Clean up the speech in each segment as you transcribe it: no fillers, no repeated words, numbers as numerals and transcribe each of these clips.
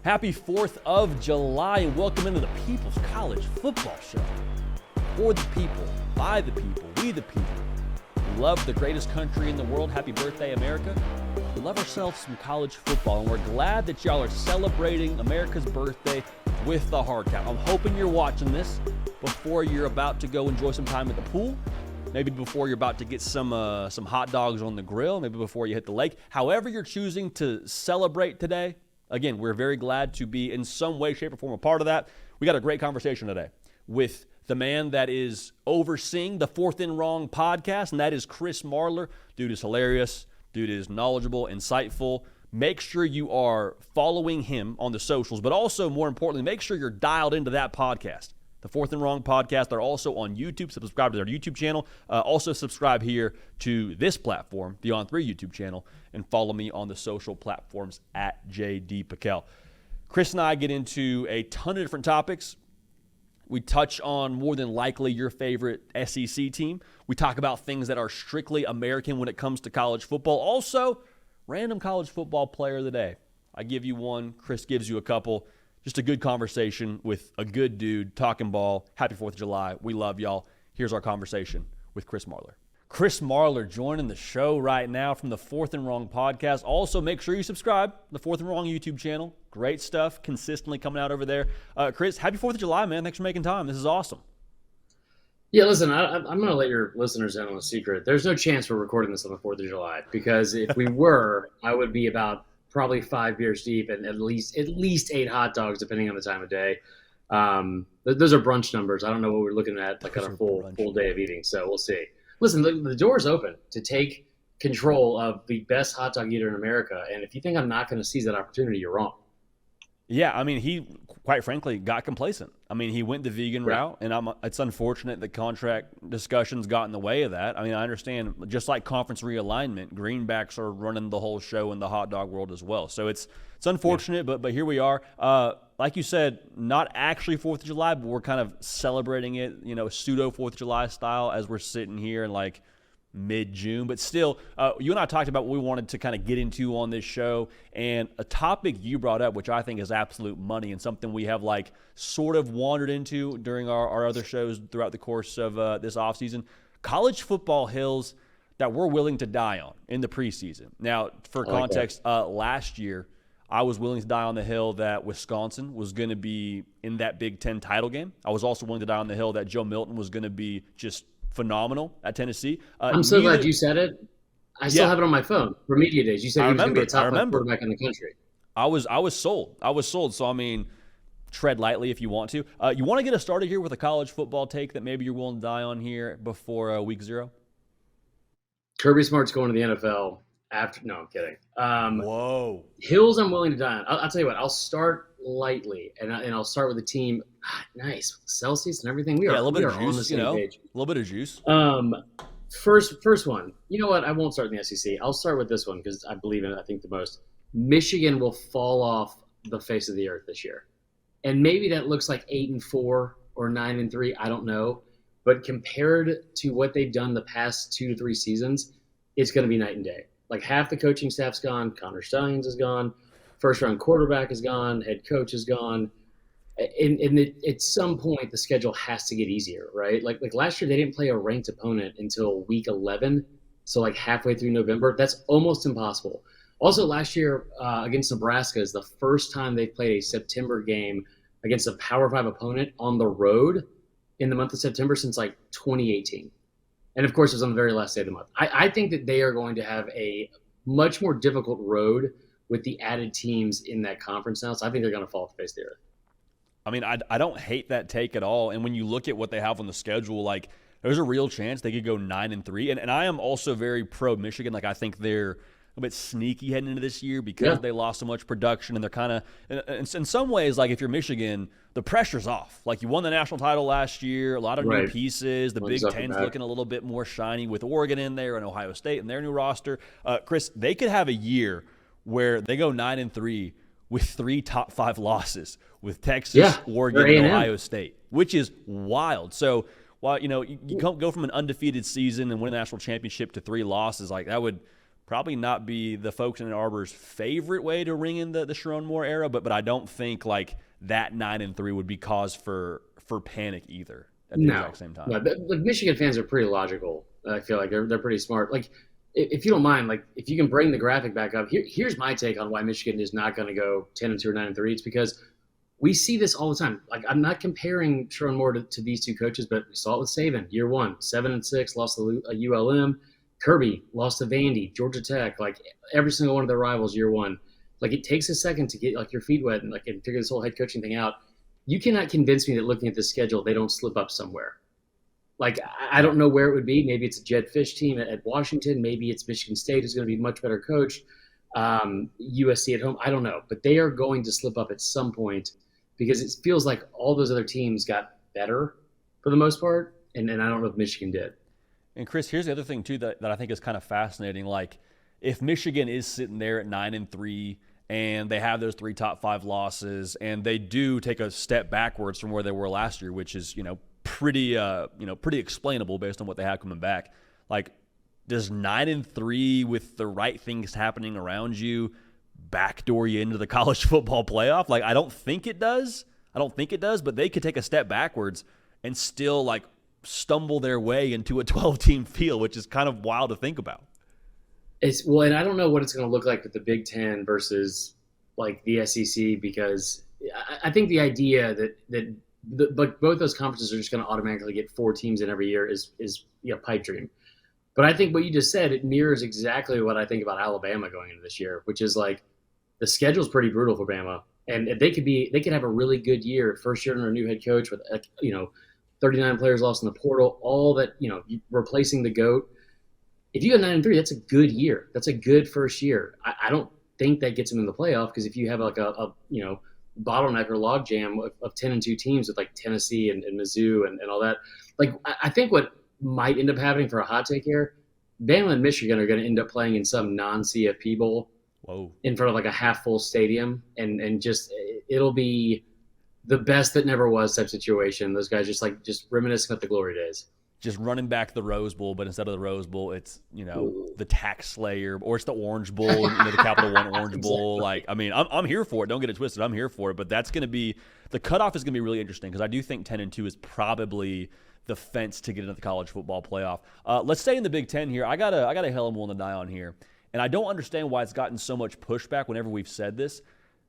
Happy 4th of July and welcome into the People's College Football Show. For the people, by the people, we the people. We love the greatest country in the world. Happy birthday, America. We love ourselves some college football, and we're glad that y'all are celebrating America's birthday with the hard count. I'm hoping you're watching this before you're about to go enjoy some time at the pool. Maybe before you're about to get some hot dogs on the grill. Maybe before you hit the lake. However you're choosing to celebrate today, again, we're very glad to be in some way, shape, or form a part of that. We got a great conversation today with the man that is overseeing the Fourth and Wrong podcast, and that is Chris Marler. Dude is hilarious. Dude is knowledgeable, insightful. Make sure you are following him on the socials, but also, more importantly, make sure you're dialed into that podcast. The Fourth and Wrong podcast. They're also on YouTube. Subscribe to their YouTube channel. Also subscribe here to this platform, the On3 YouTube channel, and follow me on the social platforms at JD Piquel. Chris and I get into a ton of different topics. We touch on more than likely your favorite SEC team. We talk about things that are strictly American when it comes to college football. Also, random college football player of the day. I give you one. Chris gives you a couple. Just a good conversation with a good dude talking ball. Happy 4th of July. We love y'all. Here's our conversation with Chris Marler. Chris Marler joining the show right now from the Fourth and Wrong podcast. Also, make sure you subscribe to the Fourth and Wrong YouTube channel. Great stuff consistently coming out over there. Chris, happy 4th of July, man. Thanks for making time. This is awesome. Yeah, listen, I'm going to let your listeners in on a secret. There's no chance we're recording this on the 4th of July because if we were, I would be about probably 5 beers deep and at least 8 hot dogs, depending on the time of day. Those are brunch numbers. I don't know what we're looking at like on a full day of eating, so we'll see. Listen, the door's open to take control of the best hot dog eater in America, and if you think I'm not going to seize that opportunity, you're wrong. Yeah, I mean, he, quite frankly, got complacent. I mean, he went the vegan route, and it's unfortunate that contract discussions got in the way of that. I mean, I understand, just like conference realignment, greenbacks are running the whole show in the hot dog world as well. So it's unfortunate, but here we are. Like you said, not actually 4th of July, but we're kind of celebrating it, pseudo 4th of July style as we're sitting here in like mid-June. But still, you and I talked about what we wanted to kind of get into on this show, and a topic you brought up, which I think is absolute money and something we have like sort of wandered into during our other shows throughout the course of this offseason, college football hills that we're willing to die on in the preseason. Now, for context, last year, I was willing to die on the hill that Wisconsin was going to be in that Big Ten title game. I was also willing to die on the hill that Joe Milton was going to be just phenomenal at Tennessee. I'm so glad you said it. I still have it on my phone for media days. You said he was going to be a top 5 quarterback in the country. I was sold. So, I mean, tread lightly if you want to. You want to get us started here with a college football take that maybe you're willing to die on here before week 0? Kirby Smart's going to the NFL. No, I'm kidding. Whoa. Hills I'm willing to die on. I'll tell you what. I'll start lightly, and I'll start with the team. Nice. Celsius and everything. We are, a little bit of on the juice, same page. A little bit of juice. First one. You know what? I won't start in the SEC. I'll start with this one because I believe in it, I think, the most. Michigan will fall off the face of the earth this year. And maybe that looks like 8-4 or 9-3. I don't know. But compared to what they've done the past 2 to 3 seasons, it's going to be night and day. Like half the coaching staff's gone. Connor Stallions is gone. First-round quarterback is gone. Head coach is gone. And at some point, the schedule has to get easier, right? Like last year, they didn't play a ranked opponent until week 11, so like halfway through November. That's almost impossible. Also, last year against Nebraska is the first time they've played a September game against a Power 5 opponent on the road in the month of September since like 2018. And, of course, it was on the very last day of the month. I think that they are going to have a much more difficult road with the added teams in that conference now. So I think they're going to fall off the face of the earth. I mean, I don't hate that take at all. And when you look at what they have on the schedule, like there's a real chance they could go 9-3. And I am also very pro Michigan. Like I think they're a bit sneaky heading into this year because they lost so much production, and they're kind of in some ways, like if you're Michigan, the pressure's off. Like you won the national title last year, a lot of new pieces. The Big Ten's looking a little bit more shiny with Oregon in there and Ohio State and their new roster. Chris, they could have a year where they go 9-3 with 3 top 5 losses with Texas, Oregon, and Ohio State, which is wild. So while you can't go from an undefeated season and win a national championship to 3 losses, like that would probably not be the folks in Ann Arbor's favorite way to ring in the Sharon Moore era, but I don't think like that 9-3 would be cause for panic either at the exact same time. No, like Michigan fans are pretty logical. I feel like they're pretty smart. Like, if you don't mind, like if you can bring the graphic back up, here's my take on why Michigan is not going to go 10-2 or 9-3. It's because we see this all the time. Like, I'm not comparing Sharon Moore to these two coaches, but we saw it with Saban year one, 7-6, lost to ULM. Kirby lost to Vandy, Georgia Tech. Like, every single one of their rivals year one. Like, it takes a second to get like your feet wet and figure this whole head coaching thing out. You cannot convince me that looking at this schedule, they don't slip up somewhere. Like, I don't know where it would be. Maybe it's a Jed Fish team at Washington. Maybe it's Michigan State who's going to be much better coached. USC at home. I don't know. But they are going to slip up at some point because it feels like all those other teams got better for the most part. And I don't know if Michigan did. And Chris, here's the other thing too that I think is kind of fascinating. Like, if Michigan is sitting there at 9-3 and they have those 3 top 5 losses and they do take a step backwards from where they were last year, which is, pretty explainable based on what they have coming back. Like, does 9-3 with the right things happening around you backdoor you into the college football playoff? Like, I don't think it does, but they could take a step backwards and still like stumble their way into a 12-team field, which is kind of wild to think about. And I don't know what it's going to look like with the Big Ten versus like the SEC, because I think the idea that both those conferences are just going to automatically get 4 teams in every year is a pipe dream. But I think what you just said, it mirrors exactly what I think about Alabama going into this year, which is like the schedule's pretty brutal for Bama, and they could have a really good year, first year under a new head coach with 39 players lost in the portal, all that, replacing the GOAT. If you go 9-3, that's a good year. That's a good first year. I don't think that gets them in the playoff, because if you have like a bottleneck or logjam of 10-2 teams with like Tennessee and Mizzou and all that, like I think what might end up happening, for a hot take here, Bama and Michigan are going to end up playing in some non-CFP bowl. Whoa. In front of like a half full stadium, and just it'll be the best that never was type situation. Those guys just reminiscing about the glory days. Just running back the Rose Bowl, but instead of the Rose Bowl, it's the Tax Slayer, or it's the Orange Bowl, the Capital One Orange Bowl. Exactly. Like, I mean, I'm here for it. Don't get it twisted. I'm here for it. But that's going to be the cutoff is going to be really interesting, because I do think 10-2 is probably the fence to get into the college football playoff. Let's stay in the Big Ten here. I got a hell of one to die on here, and I don't understand why it's gotten so much pushback whenever we've said this.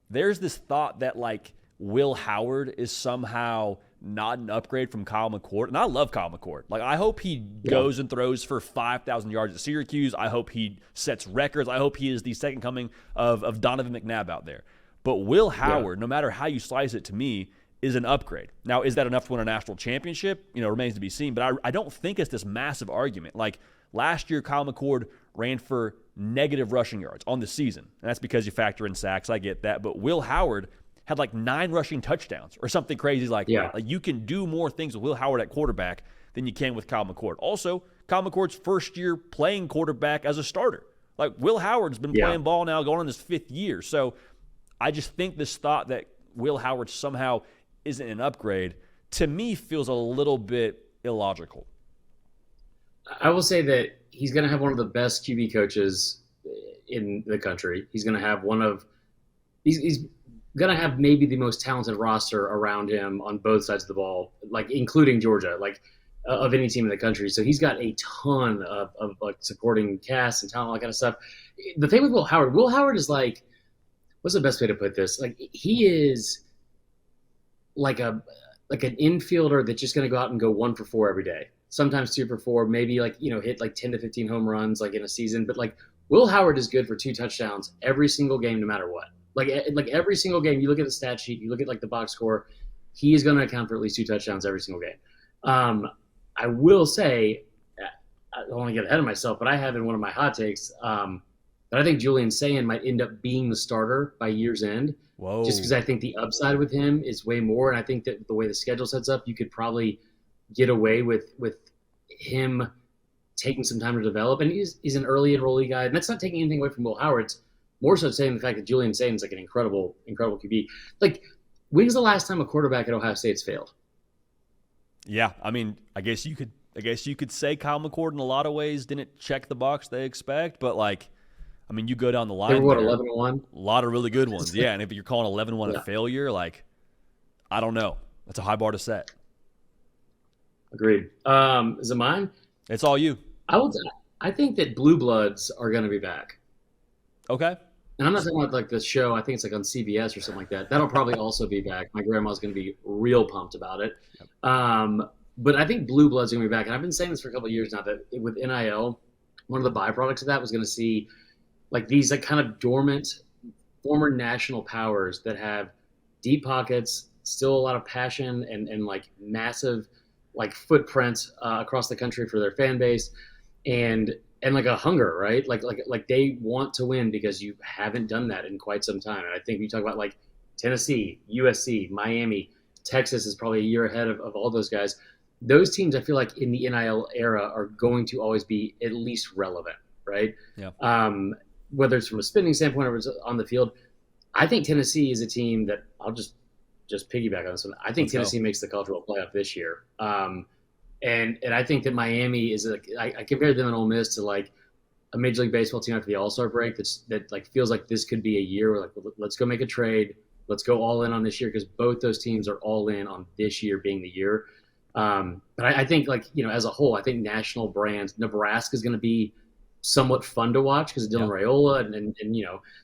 There's this thought that like Will Howard is somehow not an upgrade from Kyle McCord. And I love Kyle McCord. Like, I hope he goes and throws for 5,000 yards at Syracuse. I hope he sets records. I hope he is the second coming of Donovan McNabb out there. But Will Howard, no matter how you slice it, to me, is an upgrade. Now, is that enough to win a national championship? Remains to be seen. But I don't think it's this massive argument. Like, last year, Kyle McCord ran for negative rushing yards on the season. And that's because you factor in sacks. I get that. But Will Howard had like 9 rushing touchdowns or something crazy like that. Like, you can do more things with Will Howard at quarterback than you can with Kyle McCord. Also, Kyle McCord's first year playing quarterback as a starter. Like, Will Howard's been playing ball now going on his 5th year. So I just think this thought that Will Howard somehow isn't an upgrade, to me, feels a little bit illogical. I will say that he's going to have one of the best QB coaches in the country. He's going to have he's going to have maybe the most talented roster around him on both sides of the ball, like including Georgia, like of any team in the country. So he's got a ton of like supporting cast and talent, all that kind of stuff. The thing with Will Howard is like, what's the best way to put this? Like, he is like an infielder that's just going to go out and go 1 for 4 every day. Sometimes 2 for 4, maybe hit like 10 to 15 home runs like in a season. But like, Will Howard is good for 2 touchdowns every single game, no matter what. Like every single game, you look at the stat sheet, you look at like the box score, he is going to account for at least 2 touchdowns every single game. I will say, I don't want to get ahead of myself, but I have in one of my hot takes that I think Julian Sayin might end up being the starter by year's end. Whoa. Just because I think the upside with him is way more, and I think that the way the schedule sets up, you could probably get away with him taking some time to develop. And he's an early enrollee guy, and that's not taking anything away from Will Howard. It's more so saying the fact that Julian Sain's like an incredible QB. Like, when's the last time a quarterback at Ohio State's failed? Yeah, I mean, I guess you could say Kyle McCord in a lot of ways didn't check the box they expect, but like, I mean, you go down the They line were, what, there, 11-1? a lot of really good ones. Yeah, and if you're calling 11-1 Yeah. a failure, like, I don't know. That's a high bar to set. Agreed. Is it mine? It's all you. I think that Blue Bloods are going to be back. Okay. And I'm not talking about like the show. I think it's like on CBS or something like that. That'll probably also be back. My grandma's going to be real pumped about it. But I think Blue Bloods are going to be back. And I've been saying this for a couple of years now that with NIL, one of the byproducts of that was going to see like these like kind of dormant former national powers that have deep pockets, still a lot of passion and like massive like footprint across the country for their fan base and like a hunger, right? Like they want to win because you haven't done that in quite some time. And I think we talk about like Tennessee, USC, Miami, Texas is probably a year ahead of all those guys. Those teams, I feel like in the NIL era, are going to always be at least relevant, right? Yeah. Whether it's from a spending standpoint or it's on the field. I think Tennessee is a team that I'll just piggyback on this one. I think Tennessee makes the college football playoff this year. And I think that Miami is like I compared them and Ole Miss to like a Major League Baseball team after the All-Star break that like feels like this could be a year where like let's go make a trade, let's go all in on this year because both those teams are all in on this year being the year. But I think like as a whole, I think national brands, Nebraska is going to be somewhat fun to watch because of Dylan Raiola and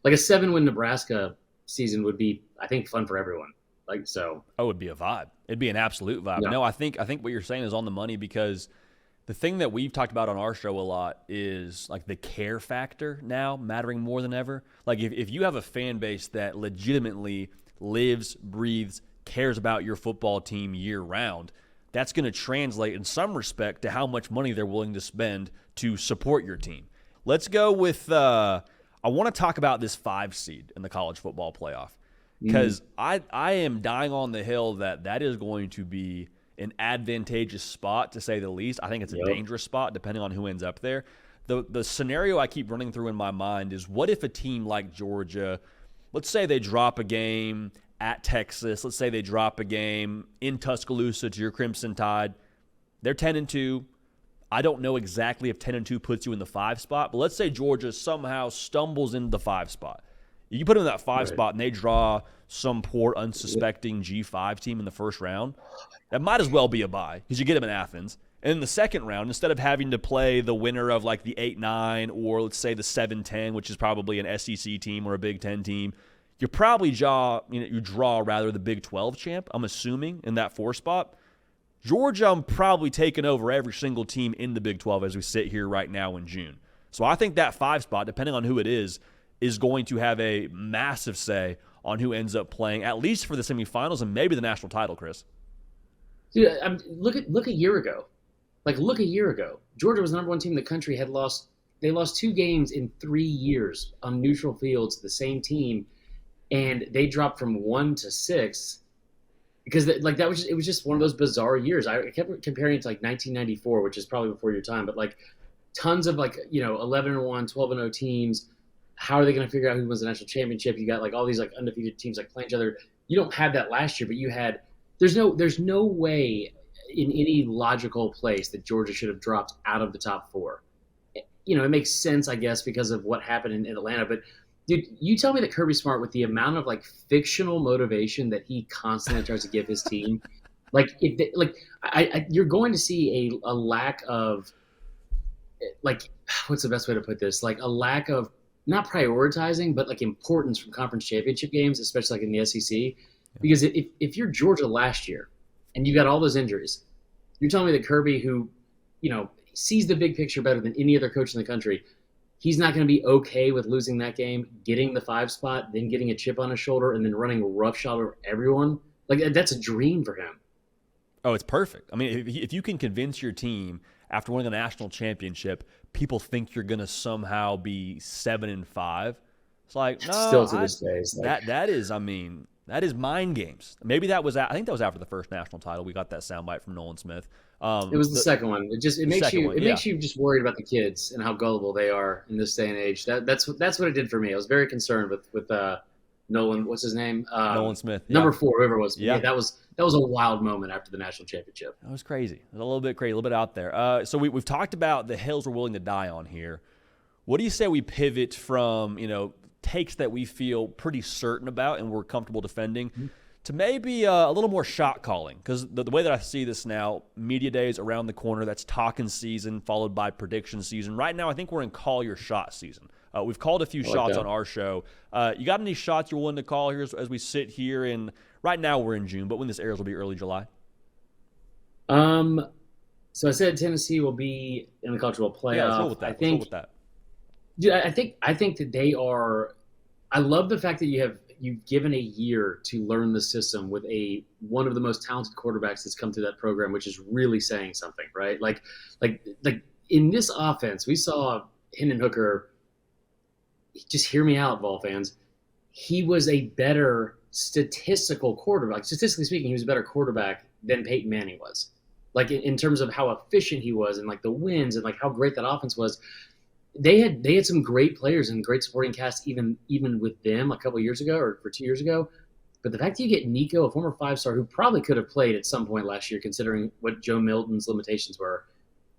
like a 7-win Nebraska season would be I think fun for everyone. Like so, it would be a vibe. It'd be an absolute vibe. Yeah. No, I think what you're saying is on the money because the thing that we've talked about on our show a lot is like the care factor now mattering more than ever. Like if you have a fan base that legitimately lives, breathes, cares about your football team year round, that's going to translate in some respect to how much money they're willing to spend to support your team. Let's go with I want to talk about this 5 seed in the college football playoff. Because I am dying on the hill that is going to be an advantageous spot, to say the least. I think it's a dangerous spot, depending on who ends up there. The scenario I keep running through in my mind is, what if a team like Georgia, let's say they drop a game at Texas, let's say they drop a game in Tuscaloosa to your Crimson Tide. They're 10-2. I don't know exactly if 10-2 puts you in the 5 spot, but let's say Georgia somehow stumbles into the 5 spot. You put them in that 5 spot and they draw some poor, unsuspecting G5 team in the first round. That might as well be a bye because you get them in Athens. And in the second round, instead of having to play the winner of like the 8-9 or let's say the 7-10, which is probably an SEC team or a Big Ten team, you probably draw the Big 12 champ, I'm assuming, in that 4 spot. Georgia, I'm probably taking over every single team in the Big 12 as we sit here right now in June. So I think that 5 spot, depending on who it is going to have a massive say on who ends up playing, at least for the semifinals and maybe the national title, Chris. Dude, look a year ago. Like, look a year ago. Georgia was the number 1 team in the country, they lost 2 games in 3 years on neutral fields to the same team, and they dropped from 1 to 6 because it was just one of those bizarre years. I kept comparing it to like 1994, which is probably before your time, but like tons of like 11-1, 12-0 teams. How are they going to figure out who wins the national championship? You got like all these like undefeated teams like playing each other. You don't have that last year, but you had. There's no way in any logical place that Georgia should have dropped out of the top 4. It makes sense, I guess, because of what happened in Atlanta. But dude, you tell me that Kirby Smart, with the amount of like fictional motivation that he constantly tries to give his team, you're going to see a lack of like, what's the best way to put this? Like a lack of not prioritizing, but like importance from conference championship games, especially like in the SEC. Because if you're Georgia last year and you got all those injuries, you're telling me that Kirby, who, sees the big picture better than any other coach in the country, he's not going to be okay with losing that game, getting the 5 spot, then getting a chip on his shoulder, and then running roughshod over everyone? Like, that's a dream for him. Oh, it's perfect. I mean, if you can convince your team after winning a national championship, people think you're going to somehow be 7-5. It's like, no, still to this day, that is mind games. Maybe I think that was after the first national title. We got that soundbite from Nolan Smith. It was the second one. It makes you just worried about the kids and how gullible they are in this day and age. That's what it did for me. I was very concerned with Nolan. What's his name? Nolan Smith. Number 4, whoever it was. Yeah, that was a wild moment after the national championship. That was crazy. It was a little bit crazy, a little bit out there. So we've talked about the hills we're willing to die on here. What do you say we pivot from, takes that we feel pretty certain about and we're comfortable defending to maybe a little more shot calling? Because the way that I see this now, media days around the corner, that's talking season followed by prediction season. Right now, I think we're in call your shot season. We've called a few shots on our show. You got any shots you're willing to call here as we sit here? And right now we're in June, but when this airs will be early July. So I said Tennessee will be in the college football playoff. Yeah, let's roll with that. Let's roll with that. Dude, I think that they are. I love the fact that you've given a year to learn the system with one of the most talented quarterbacks that's come through that program, which is really saying something, right? Like in this offense, we saw Hendon Hooker. Just hear me out, Vol fans. He was a better statistical quarterback. Statistically speaking, he was a better quarterback than Peyton Manning was. Like in terms of how efficient he was and like the wins and like how great that offense was. They had some great players and great supporting cast even with them a couple of years ago or 2 years ago. But the fact that you get Nico, a former 5-star who probably could have played at some point last year, considering what Joe Milton's limitations were,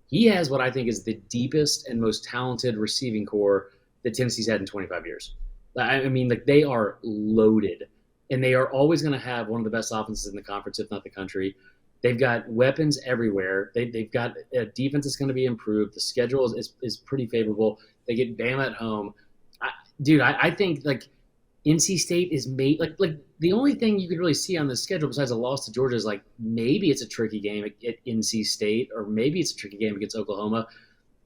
he has what I think is the deepest and most talented receiving core that Tennessee's had in 25 years. I mean, like they are loaded, and they are always going to have one of the best offenses in the conference, if not the country. They've got weapons everywhere. They've got a defense that's going to be improved. The schedule is pretty favorable. They get Bama at home. I think like NC State is made like the only thing you could really see on the schedule besides a loss to Georgia is like maybe it's a tricky game at NC State or maybe it's a tricky game against Oklahoma.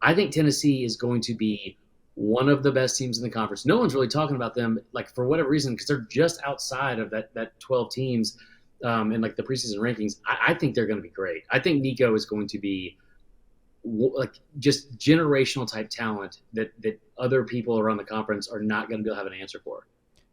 I think Tennessee is going to be one of the best teams in the conference. No one's really talking about them like for whatever reason because they're just outside of that 12 teams. In like the preseason rankings, I think they're going to be great. I think Nico is going to be like just generational type talent that other people around the conference are not going to be able to have an answer for.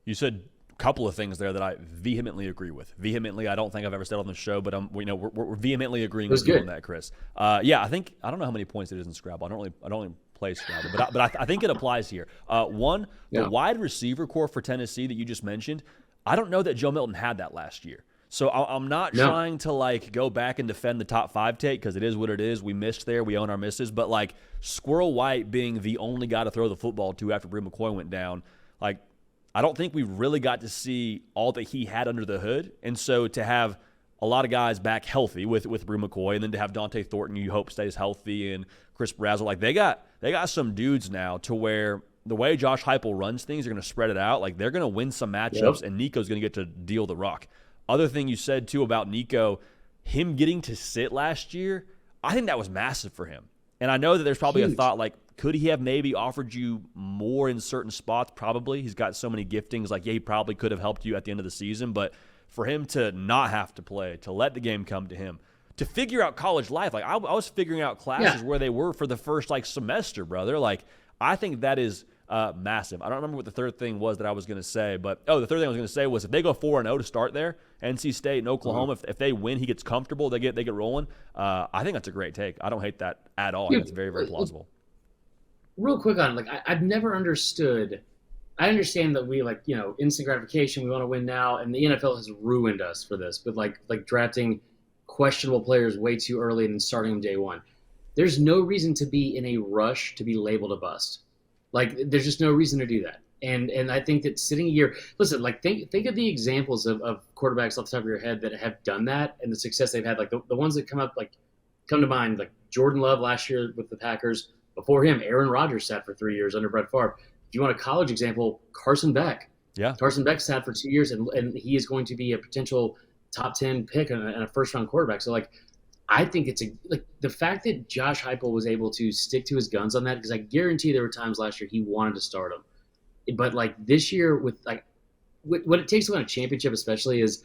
You said a couple of things there that I vehemently agree with. Vehemently, I don't think I've ever said on the show, but we're vehemently agreeing with you on that, Chris. I don't know how many points it is in Scrabble. I don't really play Scrabble, but I think it applies here. The wide receiver core for Tennessee that you just mentioned, I don't know that Joe Milton had that last year. So I'm not trying to like go back and defend the top 5 take because it is what it is. We missed there. We own our misses. But like Squirrel White being the only guy to throw the football to after Brew McCoy went down, like I don't think we really got to see all that he had under the hood. And so to have a lot of guys back healthy with Brew McCoy and then to have Dante Thornton you hope stays healthy and Chris Brazzell, like they got some dudes now to where the way Josh Heupel runs things, they're going to spread it out. Like they're going to win some matchups and Nico's going to get to deal the rock. Other thing you said, too, about Nico, him getting to sit last year, I think that was massive for him. And I know that there's probably a thought, like, could he have maybe offered you more in certain spots? Probably. He's got so many giftings. Like, yeah, he probably could have helped you at the end of the season. But for him to not have to play, to let the game come to him, to figure out college life. Like, I was figuring out classes where they were for the first, like, semester, brother. Like, I think that is massive. I don't remember what the third thing was that I was going to say, but the third thing I was going to say was if they go 4-0 to start there, NC State and Oklahoma, if they win, he gets comfortable, they get rolling. I think that's a great take. I don't hate that at all. I think it's very, very plausible. Real quick on it, like I've never understood. I understand that we like instant gratification. We want to win now, and the NFL has ruined us for this. But like drafting questionable players way too early and then starting them day one. There's no reason to be in a rush to be labeled a bust. Like, there's just no reason to do that. And I think that sitting a year – listen, like, think of the examples of quarterbacks off the top of your head that have done that and the success they've had. Like, the ones that come to mind, like Jordan Love last year with the Packers. Before him, Aaron Rodgers sat for 3 years under Brett Favre. If you want a college example, Carson Beck. Yeah. Carson Beck sat for 2 years, and he is going to be a potential top 10 pick and a first-round quarterback. So, like, I think it's the fact that Josh Heupel was able to stick to his guns on that, because I guarantee there were times last year he wanted to start him. But like this year with like what it takes to win a championship especially is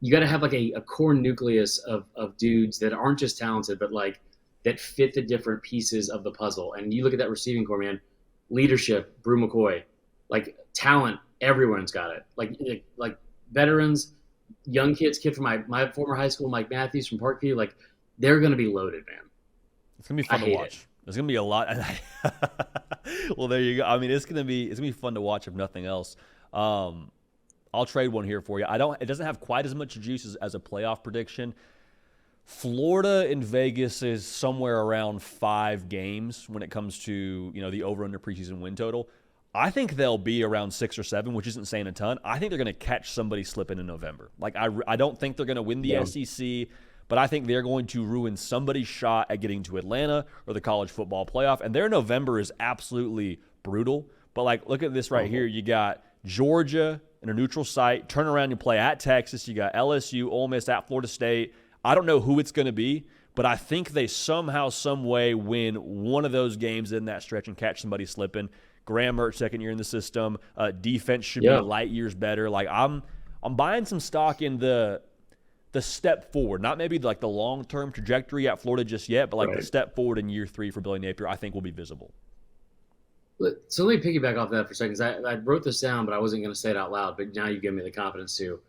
you got to have like a core nucleus of dudes that aren't just talented, but like that fit the different pieces of the puzzle. And you look at that receiving core, man, leadership, Brew McCoy, like talent, everyone's got it. Like veterans, young kids, kid from my former high school, Mike Matthews from Parkview, like they're going to be loaded, man. It's going to be fun to watch. There's going to be a lot. Well, there you go. I mean, it's going to be fun to watch if nothing else. I'll trade one here for you. It doesn't have quite as much juice as a playoff prediction. Florida and Vegas is somewhere around 5 games when it comes to, the over-under preseason win total. I think they'll be around 6 or 7, which isn't saying a ton. I think they're going to catch somebody slipping in November. Like, I don't think they're going to win the SEC, but I think they're going to ruin somebody's shot at getting to Atlanta or the college football playoff. And their November is absolutely brutal. But, like, look at this right here. You got Georgia in a neutral site. Turn around and play at Texas. You got LSU, Ole Miss, at Florida State. I don't know who it's going to be, but I think they somehow, some way win one of those games in that stretch and catch somebody slipping. Graham Mertz, second year in the system. Defense should be light years better. Like, I'm buying some stock in the step forward, not maybe like the long-term trajectory at Florida just yet, but like the step forward in year 3 for Billy Napier, I think will be visible. So let me piggyback off that for a second. I wrote this down, but I wasn't going to say it out loud, but now you give me the confidence to.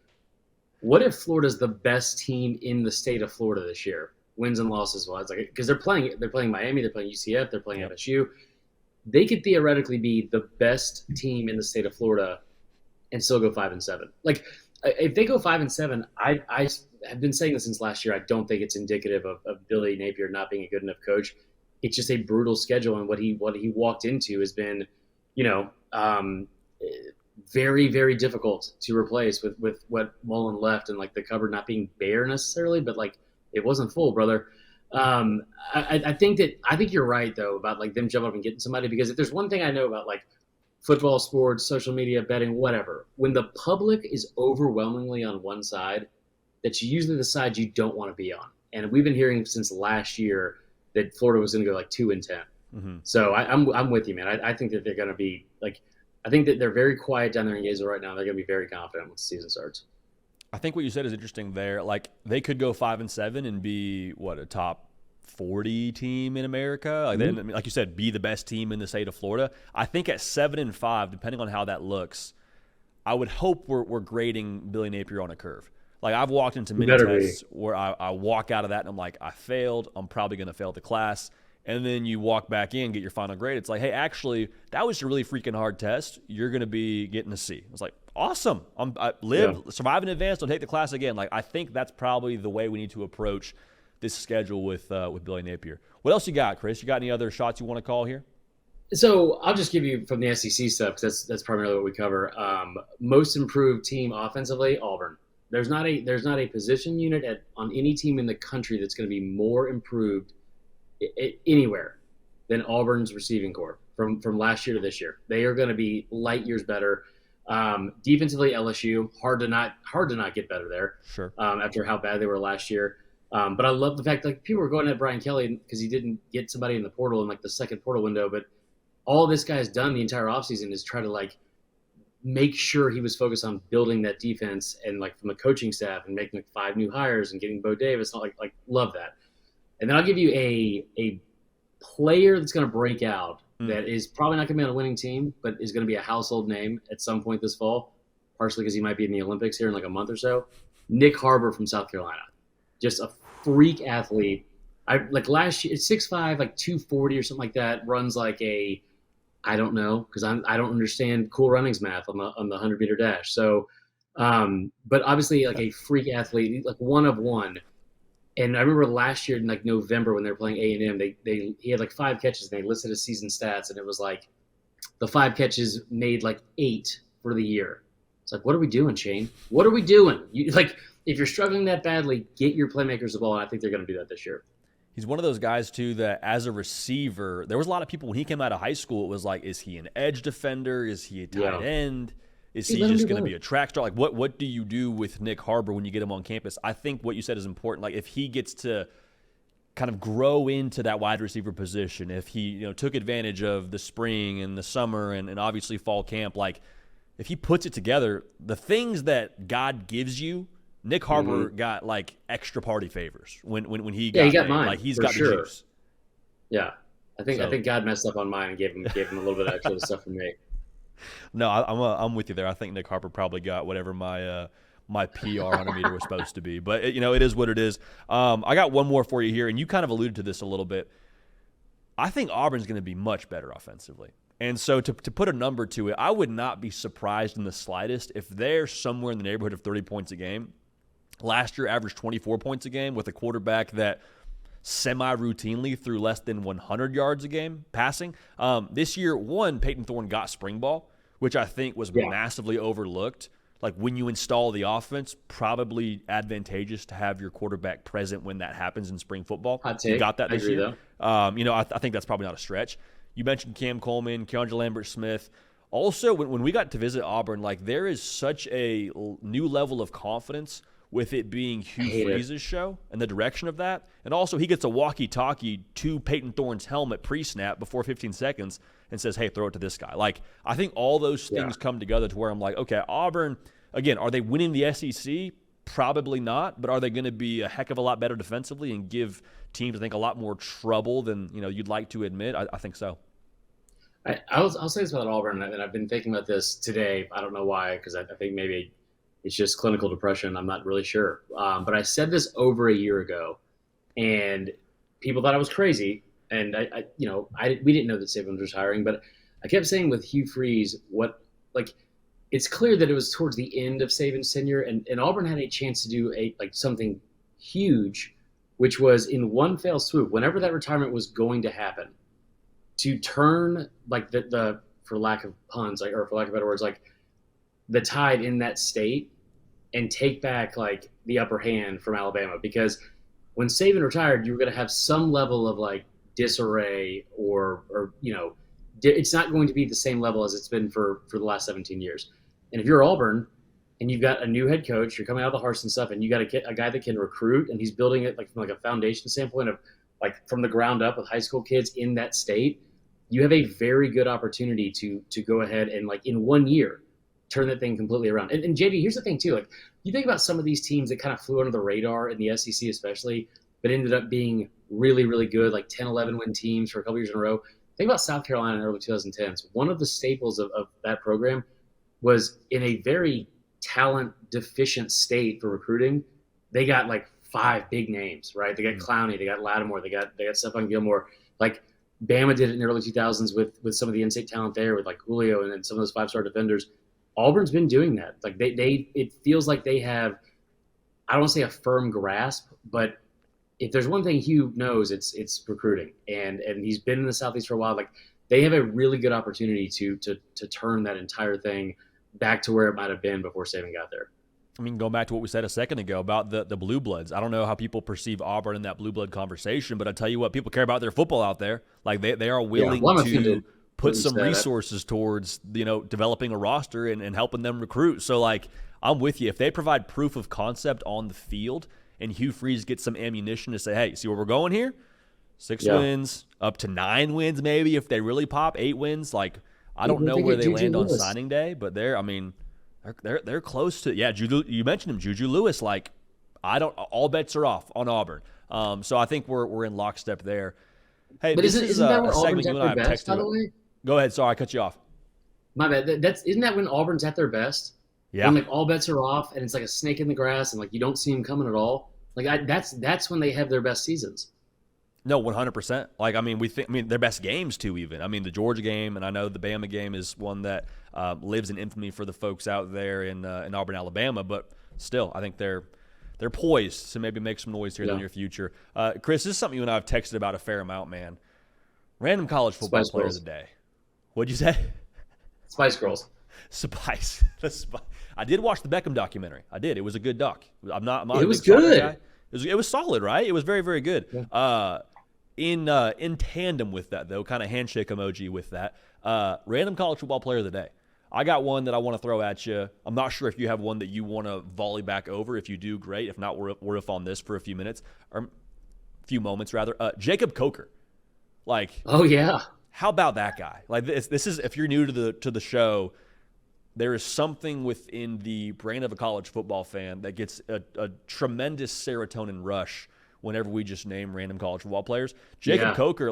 What if Florida's the best team in the state of Florida this year, wins and losses wise? Like, because they're playing Miami, they're playing UCF, they're playing FSU. They could theoretically be the best team in the state of Florida and still go 5-7. Like, if they go 5-7, I have been saying this since last year. I don't think it's indicative of Billy Napier not being a good enough coach. It's just a brutal schedule, and what he walked into has been, very, very difficult to replace with what Mullen left, and like the cupboard not being bare necessarily, but like it wasn't full, brother. I think you're right though about like them jumping up and getting somebody, because if there's one thing I know about like football, sports, social media, betting, whatever, when the public is overwhelmingly on one side, that's usually the side you don't want to be on. And we've been hearing since last year that Florida was going to go like 2-10. Mm-hmm. So I'm with you, man. I think that they're going to be like. I think that they're very quiet down there in Gainesville right now. They're going to be very confident when the season starts. I think what you said is interesting there. Like, they could go 5-7 and be, a top 40 team in America? Like, mm-hmm. Like you said, be the best team in the state of Florida. I think at 7-5, depending on how that looks, I would hope we're grading Billy Napier on a curve. Like, I've walked into many tests where I walk out of that and I'm like, I failed. I'm probably going to fail the class. And then you walk back in, get your final grade. It's like, hey, actually, that was a really freaking hard test. You're going to be getting a C. It's like, awesome. Survive in advance. Don't take the class again. Like, I think that's probably the way we need to approach this schedule with Billy Napier. What else you got, Chris? You got any other shots you want to call here? So I'll just give you from the SEC stuff, because that's primarily what we cover. Most improved team offensively, Auburn. There's not a position unit on any team in the country that's going to be more improved anywhere than Auburn's receiving corps from last year to this year. They are going to be light years better. Defensively, LSU, hard to not get better there. Sure. After how bad they were last year. But I love the fact, like, people were going at Brian Kelly because he didn't get somebody in the portal in like the second portal window. But all this guy's done the entire offseason is try to like make sure he was focused on building that defense, and like from the coaching staff and making like 5 new hires and getting Bo Davis. Like love that. And then I'll give you a player that's going to break out that is probably not going to be on a winning team, but is going to be a household name at some point this fall, partially because he might be in the Olympics here in like a month or so. Nick Harbor from South Carolina. Just a freak athlete. Like last year, it's 6'5", like 240 or something like that. Runs like I don't know, because I don't understand Cool Runnings math on the 100-meter dash. So, but obviously like a freak athlete, like one of one. And I remember last year in like November when they were playing A&M, he had like 5 catches and they listed his season stats, and it was like the 5 catches made like 8 for the year. It's like, what are we doing, Shane? What are we doing? Like, if you're struggling that badly, get your playmakers the ball, and I think they're going to do that this year. He's one of those guys, too, that as a receiver, there was a lot of people when he came out of high school, it was like, is he an edge defender? Is he a tight end? Is he just going to be a track star? Like, what do you do with Nick Harbor when you get him on campus? I think what you said is important. Like, if he gets to kind of grow into that wide receiver position, if he took advantage of the spring and the summer and obviously fall camp, like if he puts it together, the things that God gives you, Nick Harbor got like extra party favors when he got mine. Like he's got the juice. Yeah, I think God messed up on mine and gave him a little bit of extra stuff from me. No, I'm with you there. I think Nick Harbor probably got whatever my PR on a meter was supposed to be. But it is what it is. I got one more for you here, and you kind of alluded to this a little bit. I think Auburn's going to be much better offensively. And so to put a number to it, I would not be surprised in the slightest if they're somewhere in the neighborhood of 30 points a game. last year averaged 24 points a game with a quarterback that semi-routinely threw less than 100 yards a game passing. This year, Peyton Thorne got spring ball, which I think was massively overlooked. Like when you install the offense, probably advantageous to have your quarterback present when that happens in spring football. You got that this year. I think that's probably not a stretch. You mentioned Cam Coleman, Keandre Lambert-Smith. Also, when we got to visit Auburn, like there is such a new level of confidence with it being Hugh Freeze's show and the direction of that. And also he gets a walkie-talkie to Peyton Thorne's helmet pre-snap before 15 seconds and says, hey, throw it to this guy. Like I think all those things come together to where I'm like, okay, Auburn, again, are they winning the SEC? Probably not, but are they going to be a heck of a lot better defensively and give teams, I think, a lot more trouble than you'd like to admit? I think so. I'll say this about Auburn, and I've been thinking about this today. I don't know why, because I think maybe it's just clinical depression. I'm not really sure. But I said this over a year ago, and people thought I was crazy. And we didn't know that Saban was retiring, but I kept saying with Hugh Freeze, it's clear that it was towards the end of Saban's tenure, and Auburn had a chance to do something huge, which was in one fell swoop, whenever that retirement was going to happen, to turn the for lack of puns, or for lack of better words, the tide in that state and take back the upper hand from Alabama. Because when Saban retired, you were going to have some level of disarray or it's not going to be the same level as it's been for the last 17 years. And if you're Auburn and you've got a new head coach, you're coming out of the Harsin stuff, and you got a guy that can recruit, and he's building it from a foundation standpoint of from the ground up with high school kids in that state, you have a very good opportunity to go ahead and in 1 year turn that thing completely around. And JD, here's the thing too, you think about some of these teams that kind of flew under the radar in the SEC especially, but ended up being really, really good, 10, 11 win teams for a couple years in a row. Think about South Carolina in the early 2010s. One of the staples of that program was in a very talent deficient state for recruiting. They got 5 big names, right? They got Clowney, they got Lattimore, they got Stephon Gilmore. Bama did it in the early 2000s with some of the in-state talent there, with Julio and some of those 5-star defenders. Auburn's been doing that. It feels like they have, I don't want to say a firm grasp, but if there's one thing Hugh knows, it's recruiting, and he's been in the Southeast for a while. They have a really good opportunity to turn that entire thing back to where it might have been before Saban got there. I mean, going back to what we said a second ago about the Blue Bloods, I don't know how people perceive Auburn in that Blue Blood conversation, but I tell you what, people care about their football out there. They are willing to put some resources towards developing a roster and helping them recruit. So I'm with you. If they provide proof of concept on the field and Hugh Freeze gets some ammunition to say, hey, see where we're going here? 6 wins, up to 9 wins maybe if they really pop, 8 wins. I don't know where they land on signing day, but they're close to. Yeah, you mentioned him, Juju Lewis. All bets are off on Auburn. So I think we're in lockstep there. Hey, but isn't that when Auburn's at their best, by the way? Go ahead. Sorry, I cut you off. My bad. Isn't that when Auburn's at their best? Yeah. When all bets are off and it's like a snake in the grass and you don't see them coming at all. That's when they have their best seasons. No, 100%. Their best games too. Even the Georgia game, and I know the Bama game is one that lives in infamy for the folks out there in Auburn, Alabama. But still, I think they're poised to maybe make some noise here in the near future. Chris, this is something you and I have texted about a fair amount, man. Random college football player of the day. What'd you say? Spice Girls. Spice. I did watch the Beckham documentary. I did. It was a good doc. I'm not it was good. Guy. It was solid, right? It was very, very good. Yeah. In tandem with that, though, kind of handshake emoji with that, random college football player of the day. I got one that I want to throw at you. I'm not sure if you have one that you want to volley back over. If you do, great. If not, we'll riff on this for a few minutes, or a few moments, rather. Jacob Coker. Oh, yeah. How about that guy? This is, if you're new to the show, there is something within the brain of a college football fan that gets a tremendous serotonin rush whenever we just name random college football players. Jacob Coker,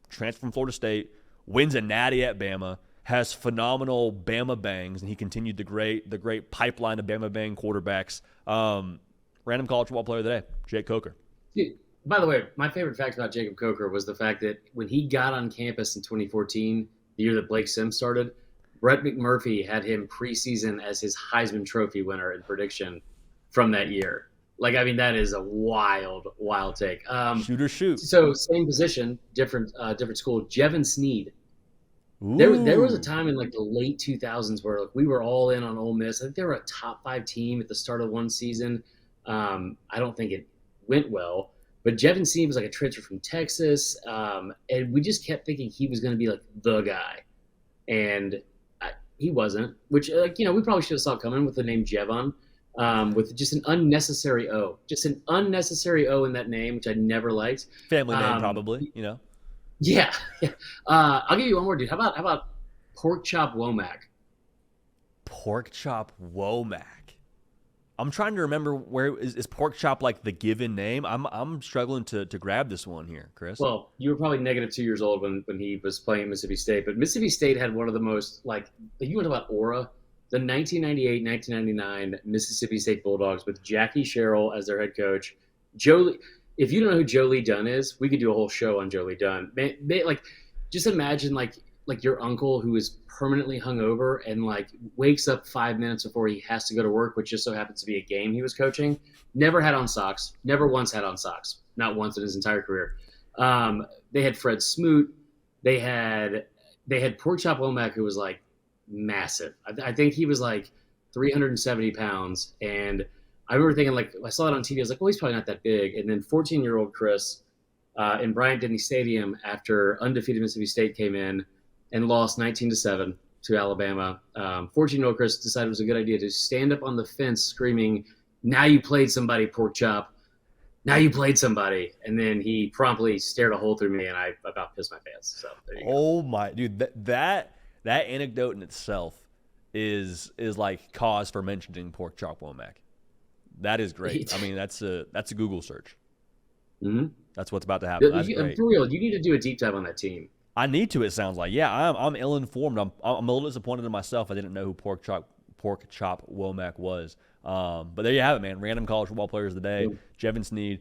transferred from Florida State, wins a natty at Bama, has phenomenal Bama bangs, and he continued the great pipeline of Bama bang quarterbacks. Random college football player of the day, Jake Coker. Dude, by the way, my favorite fact about Jacob Coker was the fact that when he got on campus in 2014, the year that Blake Sims started, Brett McMurphy had him preseason as his Heisman Trophy winner in prediction from that year. Like, I mean, that is a wild, wild take. Shoot or shoot. So same position, different school. Jevin Sneed. There was a Ooh. time in like the late 2000s where like we were all in on Ole Miss. I think they were a top 5 team at the start of one season. I don't think it went well, but Jevin Sneed was like a transfer from Texas, and we just kept thinking he was going to be like the guy, and he wasn't. Which like we probably should have saw coming with the name Jevon, with just an unnecessary O in that name, which I never liked. Family name, Um, probably, you know. yeah, yeah. I'll give you one more, dude. How about pork chop Womack? Pork chop Womack. I'm trying to remember where is pork chop like the given name. I'm struggling to grab this one here, Chris. Well, you were probably negative 2 years old when he was playing at Mississippi State, but Mississippi State had one of the most like you want to talk about aura. The 1998-1999 Mississippi State Bulldogs with Jackie Sherrill as their head coach. Joe, if you don't know who Joe Lee Dunn is, we could do a whole show on Joe Lee Dunn. Like, just imagine like your uncle who is permanently hungover and like wakes up 5 minutes before he has to go to work, which just so happens to be a game he was coaching. Never had on socks. Never once had on socks. Not once in his entire career. They had Fred Smoot. They had Pork Chop Womack, who was like massive. I think he was like 370 pounds. And I remember thinking, like, I saw it on TV. I was like, well, he's probably not that big. And then 14-year-old Chris in Bryant-Denny Stadium, after undefeated Mississippi State came in and lost 19-7 to Alabama. 14-year-old Chris decided it was a good idea to stand up on the fence screaming, "Now you played somebody, pork chop. Now you played somebody." And then he promptly stared a hole through me, and I about pissed my pants. So there you go. Oh my dude, that anecdote in itself is like cause for mentioning pork chop Womack. That is great. I mean, that's a Google search. Mm-hmm. That's what's about to happen. That's great. For real, you need to do a deep dive on that team. I need to. It sounds like, yeah. I'm ill informed. I'm a little disappointed in myself. I didn't know who pork chop Womack was. But there you have it, man. Random college football players of the day: Jevin Sneed,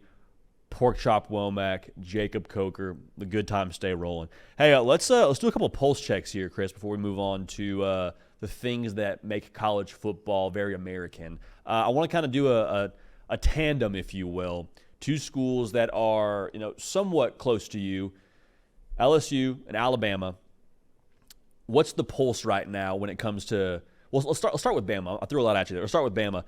pork chop Womack, Jacob Coker. The good times stay rolling. Hey, let's do a couple of pulse checks here, Chris, before we move on to the things that make college football very American. I want to kind of do a tandem, if you will. Two schools that are somewhat close to you. LSU and Alabama. What's the pulse right now when it comes to? Well, let's start with Bama. I threw a lot at you there. Let's start with Bama.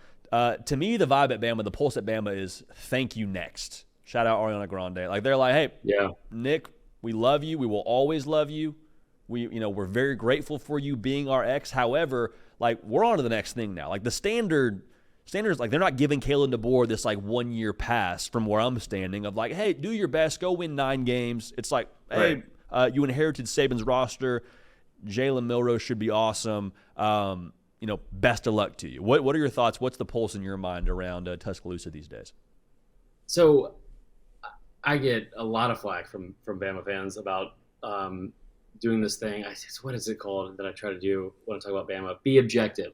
To me, the vibe at Bama, the pulse at Bama is thank you next. Shout out Ariana Grande. Like they're like, hey, yeah, Nick, we love you. We will always love you. We're very grateful for you being our ex. However, like we're on to the next thing now. Like the standards, like they're not giving Kalen DeBoer this like 1 year pass from where I'm standing of like, hey, do your best, go win 9 games. It's like, hey, you inherited Saban's roster. Jalen Milroe should be awesome. Best of luck to you. What are your thoughts? What's the pulse in your mind around Tuscaloosa these days? So I get a lot of flack from Bama fans about doing this thing. What is it called that I try to do when I talk about Bama? Be objective.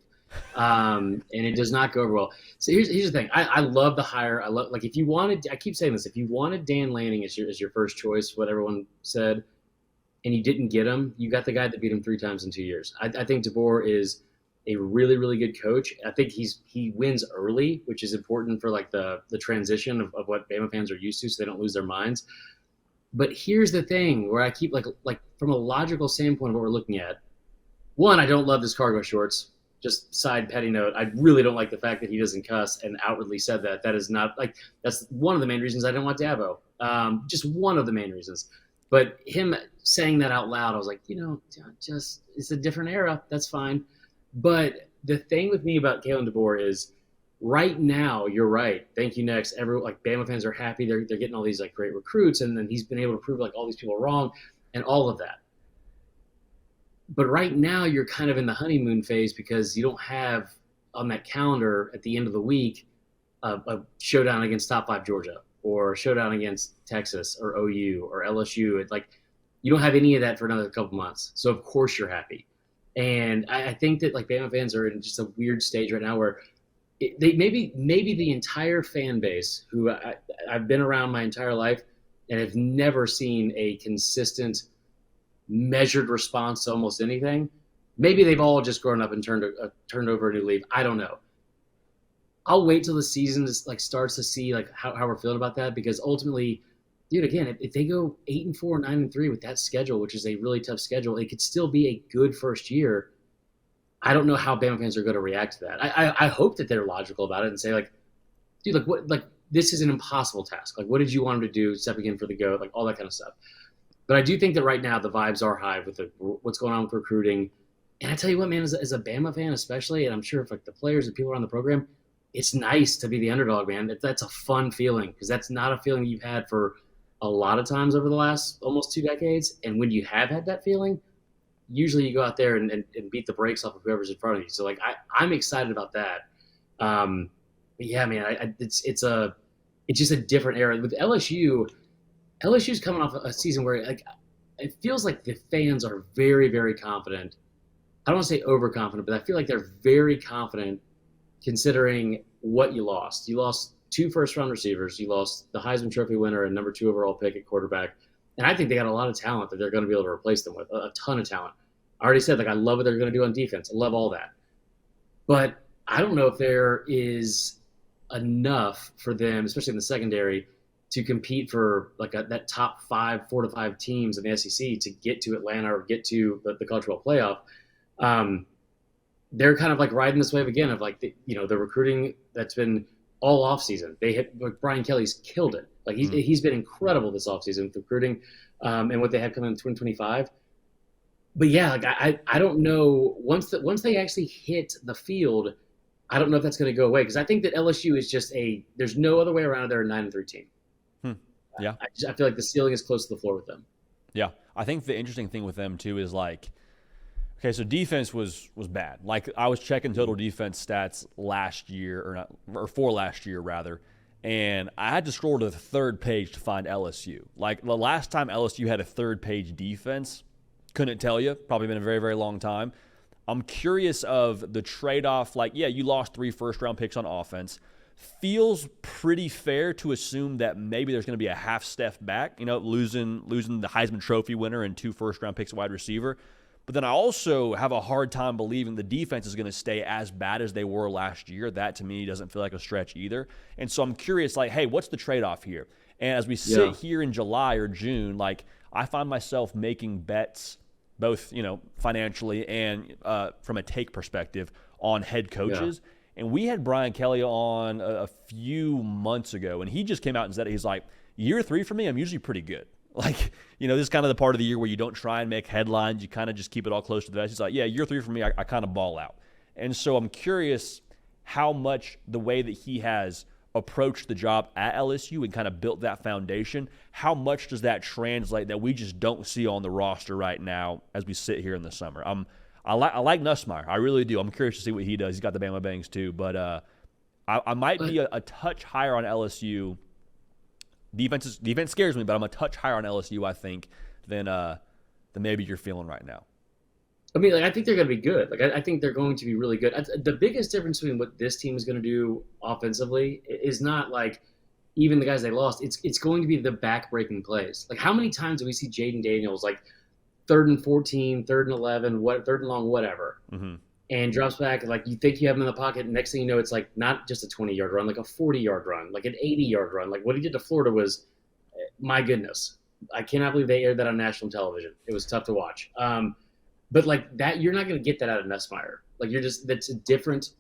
And it does not go over well. So here's the thing. I love the hire. I love, like, if you wanted, I keep saying this, if you wanted Dan Lanning as your first choice, what everyone said, and you didn't get him, you got the guy that beat him 3 times in 2 years. I think DeBoer is a really, really good coach. I think he wins early, which is important for like the transition of what Bama fans are used to, so they don't lose their minds. But here's the thing where I keep like from a logical standpoint of what we're looking at. One, I don't love his cargo shorts. Just side petty note, I really don't like the fact that he doesn't cuss and outwardly said that. That is not like, that's one of the main reasons I don't want Dabo. Just one of the main reasons. But him saying that out loud, I was like, just it's a different era. That's fine. But the thing with me about Kalen DeBoer is right now, you're right. Thank you, next. Like Bama fans are happy. They're getting all these like great recruits, and then he's been able to prove like all these people are wrong and all of that. But right now, you're kind of in the honeymoon phase because you don't have on that calendar at the end of the week a showdown against top 5 Georgia or a showdown against Texas or OU or LSU. Like you don't have any of that for another couple months. So of course you're happy. And I think that like Bama fans are in just a weird stage right now where they maybe the entire fan base who I've been around my entire life and have never seen a consistent measured response to almost anything. Maybe they've all just grown up and turned over a new leaf. I don't know. I'll wait till the season starts to see how we're feeling about that, because ultimately, dude, again, if they go 8-4, 9-3 with that schedule, which is a really tough schedule, it could still be a good first year. I don't know how Bama fans are going to react to that. I hope that they're logical about it and say dude, this is an impossible task. What did you want him to do, stepping in for the GOAT, all that kind of stuff. But I do think that right now the vibes are high with what's going on with recruiting. And I tell you what, man, as a Bama fan especially, and I'm sure if the players and people around the program, it's nice to be the underdog, man. That's a fun feeling, because that's not a feeling you've had for a lot of times over the last almost 2 decades. And when you have had that feeling, usually you go out there and beat the brakes off of whoever's in front of you. So I'm excited about that. But yeah, man, it's just a different era with LSU. LSU's coming off a season where it feels like the fans are very, very confident. I don't want to say overconfident, but I feel like they're very confident considering what you lost. You lost 2 first-round receivers. You lost the Heisman Trophy winner and number 2 overall pick at quarterback. And I think they got a lot of talent that they're going to be able to replace them with, a ton of talent. I already said, I love what they're going to do on defense. I love all that. But I don't know if there is enough for them, especially in the secondary, to compete for that top 5, 4 to 5 teams in the SEC to get to Atlanta or get to the college football playoff. They're kind of riding this wave again of the recruiting that's been all offseason. They hit Brian Kelly's killed it. He's been incredible this offseason with recruiting, and what they have coming in 2025. But yeah, I don't know, once they actually hit the field, I don't know if that's going to go away, because I think that LSU is just there's no other way around it. They're a 9-3 team. Yeah, I feel like the ceiling is close to the floor with them. Yeah, I think the interesting thing with them too is okay, so defense was bad. I was checking total defense stats last year, for last year rather, and I had to scroll to the 3rd page to find LSU. The last time LSU had a 3rd page defense, couldn't tell you. Probably been a very, very long time. I'm curious of the trade-off. You lost 3 first-round picks on offense. Feels pretty fair to assume that maybe there's going to be a half step back, losing the Heisman Trophy winner and 2 first-round picks at wide receiver. But then I also have a hard time believing the defense is going to stay as bad as they were last year. That, to me, doesn't feel like a stretch either. And so I'm curious, hey, what's the trade-off here? And as we sit here in July or June, I find myself making bets, both, financially and from a take perspective, on head coaches. Yeah. And we had Brian Kelly on a few months ago, and he just came out and said, he's like, year 3 for me, I'm usually pretty good. This is kind of the part of the year where you don't try and make headlines. You kind of just keep it all close to the vest. He's like, yeah, year 3 for me, I kind of ball out. And so I'm curious how much the way that he has approached the job at LSU and kind of built that foundation, how much does that translate that we just don't see on the roster right now as we sit here in the summer? I like Nussmeier. I really do. I'm curious to see what he does. He's got the Bama Bangs too. But I might be a touch higher on LSU. Defense scares me, but I'm a touch higher on LSU, I think, than maybe you're feeling right now. I think they're going to be good. I think they're going to be really good. The biggest difference between what this team is going to do offensively is not even the guys they lost. It's going to be the back-breaking plays. How many times do we see Jaden Daniels 3rd and 14, 3rd and 11, 3rd and long, whatever, and drops back, you think you have him in the pocket, and next thing you know, it's not just a 20-yard run, a 40-yard run, an 80-yard run. What he did to Florida was, my goodness. I cannot believe they aired that on national television. It was tough to watch. But that, you're not going to get that out of Nussmeier. That's a different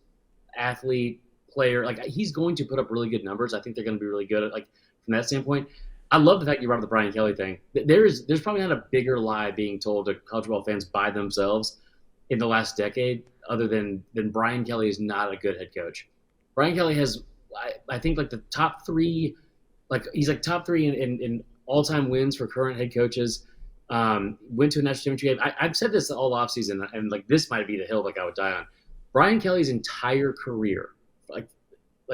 athlete, player. He's going to put up really good numbers. I think they're going to be really good at, from that standpoint. I love the fact you brought up the Brian Kelly thing. There's probably not a bigger lie being told to college football fans by themselves in the last decade, other than Brian Kelly is not a good head coach. Brian Kelly has, I think, the top 3, he's top 3 in all-time wins for current head coaches. Went to a national championship game. I've said this all offseason, and this might be the hill I would die on. Brian Kelly's entire career,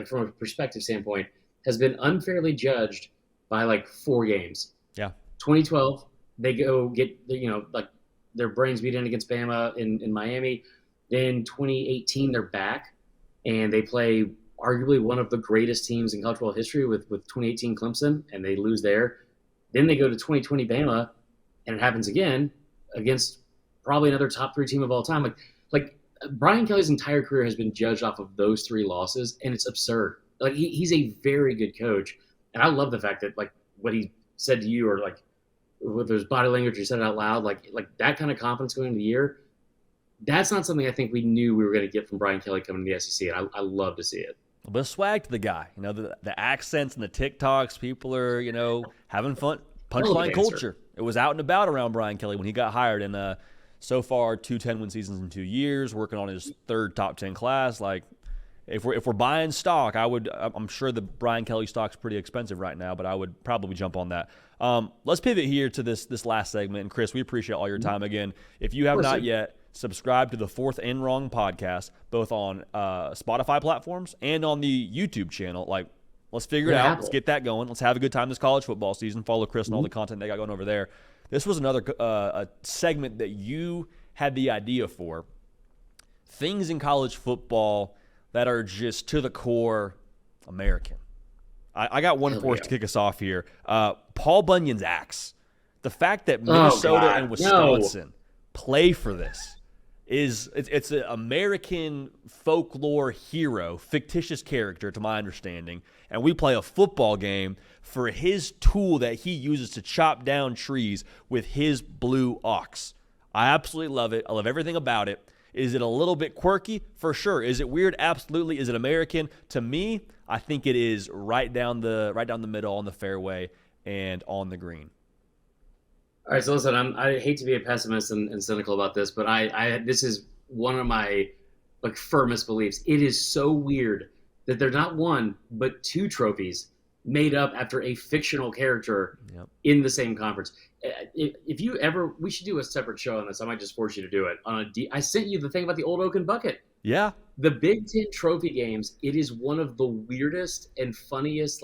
from a perspective standpoint, has been unfairly judged by 4 games. Yeah. 2012, they go get their brains beat in against Bama in Miami. Then 2018, they're back, and they play arguably one of the greatest teams in college football history with 2018 Clemson, and they lose there. Then they go to 2020 Bama, and it happens again against probably another top 3 team of all time. Brian Kelly's entire career has been judged off of those 3 losses, and it's absurd. Like he's a very good coach, and I love the fact that like what he said to you, or like with his body language, he said it out loud, like that kind of confidence going into the year. That's not something I think we knew we were going to get from Brian Kelly coming to the SEC, and I love to see it. A bit of swag to the guy. You know, the accents and the TikToks, people are, having fun. Punchline culture. It was out and about around Brian Kelly when he got hired. And so far, 2 10-win seasons in 2 years, working on his 3rd top 10 class. Like, if we're buying stock, I'm sure the Brian Kelly stock's pretty expensive right now, but I would probably jump on that. Let's pivot here to this last segment. And Chris, we appreciate all your time again. If you have not yet, subscribe to the Fourth and Wrong podcast, both on Spotify platforms and on the YouTube channel. Like, let's figure it out. Let's get that going. Let's have a good time this college football season. Follow Chris and all the content they got going over there. This was another a segment that you had the idea for. Things in college football that are just to the core American. I got one for us to kick us off here. Paul Bunyan's axe. The fact that Minnesota and Wisconsin play for this it's an American folklore hero, fictitious character to my understanding, and we play a football game for his tool that he uses to chop down trees with his blue ox. I absolutely love it. I love everything about it. Is it a little bit quirky? For sure. Is it weird? Absolutely. Is it American? To me, I think it is right down the middle, on the fairway and on the green. All right, so listen, I hate to be a pessimist and cynical about this, but this is one of my firmest beliefs. It is so weird that there's not 1 but 2 trophies made up after a fictional character in the same conference. If you ever, we should do a separate show on this. I might just force you to do it. I sent you the thing about the old Oaken bucket. Yeah. The Big Ten trophy games, it is one of the weirdest and funniest,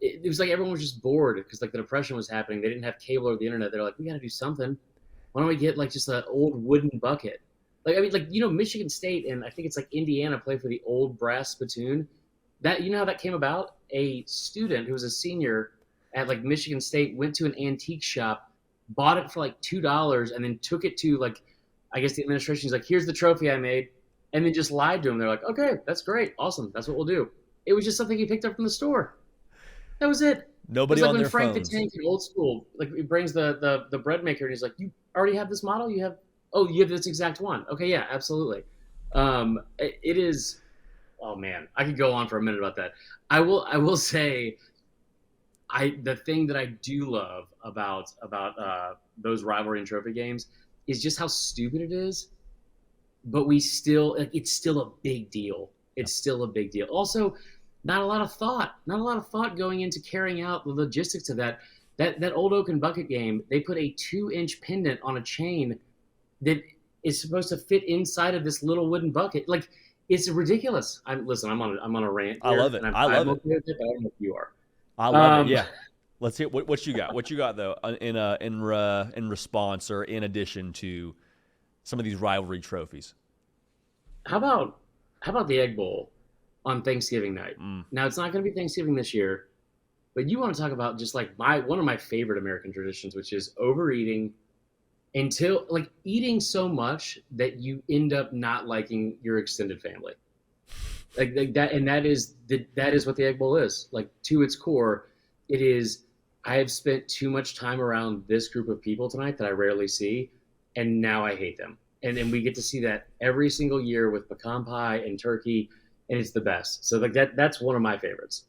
it was like everyone was just bored because the Depression was happening. They didn't have cable or the internet. They're like, we got to do something. Why don't we get just an old wooden bucket? Michigan State and I think it's Indiana play for the old brass spittoon. That, how that came about? A student who was a senior at Michigan State went to an antique shop, bought it for $2, and then took it to I guess the administration's here's the trophy I made, and then just lied to him. They're like, okay, that's great, awesome, that's what we'll do. It was just something he picked up from the store. That was it. Nobody on their phones. When Frank the Tank in Old School, he brings the bread maker and he's like, you already have this model? You have this exact one. Okay, yeah, absolutely. It is. Oh man, I could go on for a minute about that. I will say, the thing that I do love about those rivalry and trophy games is just how stupid it is, but we still it's still a big deal. It's still a big deal. Also, not a lot of thought going into carrying out the logistics of that. That old Oaken bucket game, they put a 2-inch pendant on a chain that is supposed to fit inside of this little wooden bucket. It's ridiculous. I'm on a rant here, I love it. I love it. Okay with it, but I don't know if you are. I love it. Yeah. Let's hear what you got. What you got though in response or in addition to some of these rivalry trophies. How about the Egg Bowl on Thanksgiving night? Now it's not going to be Thanksgiving this year, but you want to talk about just one of my favorite American traditions, which is overeating until eating so much that you end up not liking your extended family. That, and that is what the Egg Bowl is. To its core, it is. I have spent too much time around this group of people tonight that I rarely see, and now I hate them. And we get to see that every single year with pecan pie and turkey, and it's the best. So that's one of my favorites.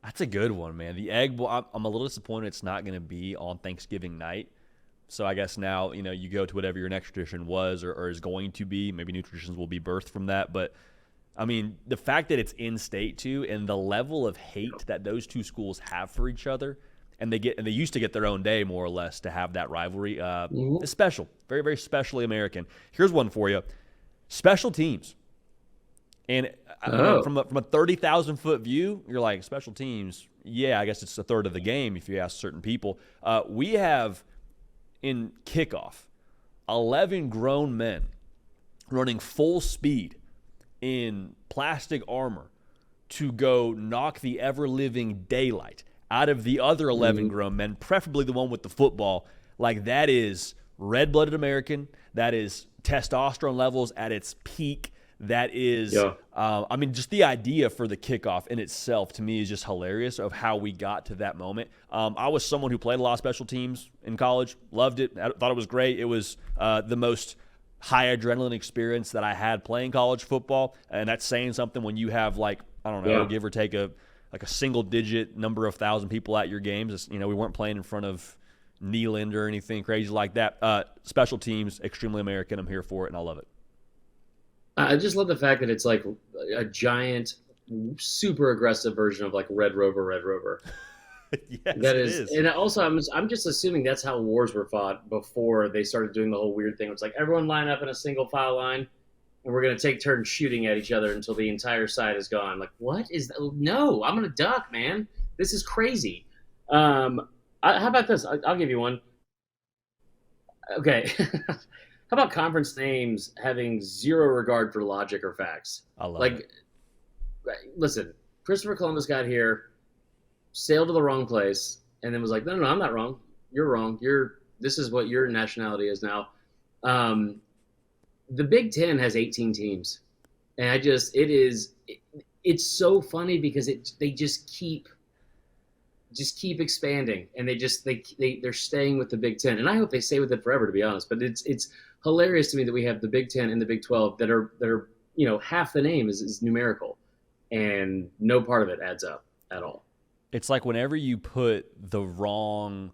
That's a good one, man. The Egg Bowl, I'm a little disappointed it's not going to be on Thanksgiving night. So I guess now, you go to whatever your next tradition was or is going to be. Maybe new traditions will be birthed from that. But, I mean, the fact that it's in-state, too, and the level of hate that those two schools have for each other, and they used to get their own day, more or less, to have that rivalry, is special. Very, very specially American. Here's one for you. Special teams. And from a 30,000-foot view, you're like, special teams, yeah, I guess it's a third of the game if you ask certain people. We have, in kickoff, 11 grown men running full speed in plastic armor to go knock the ever-living daylight out of the other 11 grown men, preferably the one with the football. That is red-blooded American. That is testosterone levels at its peak. That is, Yeah. Just the idea for the kickoff in itself to me is just hilarious of how we got to that moment. I was someone who played a lot of special teams in college, loved it, I thought it was great. It was the most high adrenaline experience that I had playing college football, and that's saying something when you have give or take a single digit number of thousand people at your games. We weren't playing in front of Neyland or anything crazy like that. Special teams, extremely American. I'm here for it, and I love it. I just love the fact that it's like a giant, super aggressive version of like Red Rover. Yes, that it is. is. And also, I'm just assuming that's how wars were fought before they started doing the whole weird thing. It's like everyone line up in a single file line, and we're gonna take turns shooting at each other until the entire side is gone. Like, what is that? No, I'm gonna duck, man. This is crazy. How about this? I'll give you one. Okay. How about conference names having zero regard for logic or facts? I love it. Listen, Christopher Columbus got here, sailed to the wrong place, and then was like, no, I'm not wrong. You're wrong. This is what your nationality is now. The Big Ten has 18 teams, and it's so funny because they just keep expanding, and they're staying with the Big Ten, and I hope they stay with it forever, to be honest. But it's hilarious to me that we have the Big Ten and the Big 12 that are half the name is numerical, and no part of it adds up at all. It's like whenever you put the wrong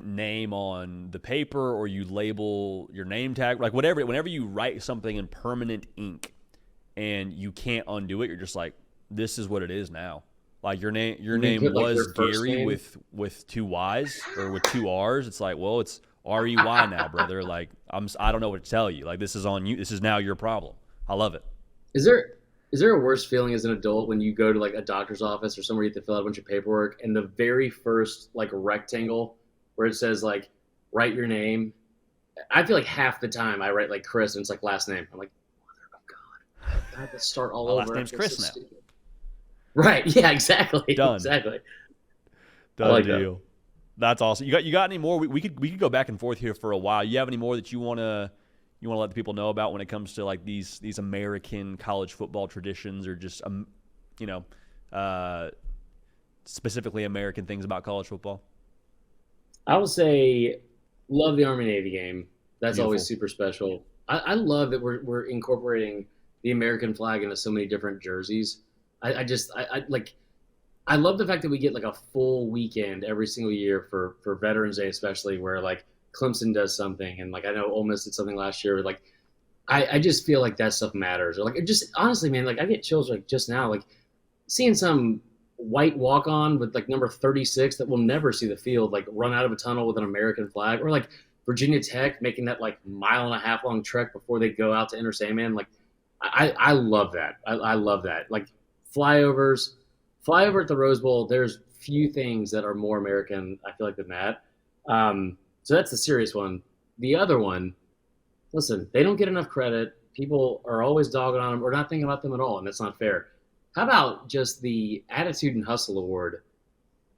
name on the paper, or you label your name tag, whenever you write something in permanent ink and you can't undo it, you're just like, this is what it is now. Like your name was Gary with two Y's or with two R's. It's like, well, it's REY now, brother. Like I don't know what to tell you. Like, this is on you. This is now your problem. I love it. Is there a worse feeling as an adult when you go to a doctor's office or somewhere you have to fill out a bunch of paperwork, and the very first rectangle where it says write your name? I feel like half the time I write Chris and it's last name. I'm like, oh God, I have to start all over. Last name's Chris now. Stupid. Right. Yeah, exactly. Done. Exactly. Done deal. That. That's awesome. You got any more? We could go back and forth here for a while. You have any more that you want to let the people know about when it comes to these American college football traditions, or just specifically American things about college football? I will say, love the Army-Navy game. That's Beautiful. Always super special. I love that we're incorporating the American flag into so many different jerseys. I love the fact that we get a full weekend every single year for Veterans Day, especially, where Clemson does something, and I know Ole Miss did something last year. I just feel like that stuff matters. Or just honestly, man, I get chills just now, seeing some white walk-on with number 36 that will never see the field run out of a tunnel with an American flag, or Virginia Tech making that 1.5-mile long trek before they go out to enter Sandman. I love that. I love that. Flyover at the Rose Bowl, there's few things that are more American, I feel than that. So that's the serious one. The other one, listen, they don't get enough credit. People are always dogging on them or not thinking about them at all, and that's not fair. How about just the Attitude and Hustle Award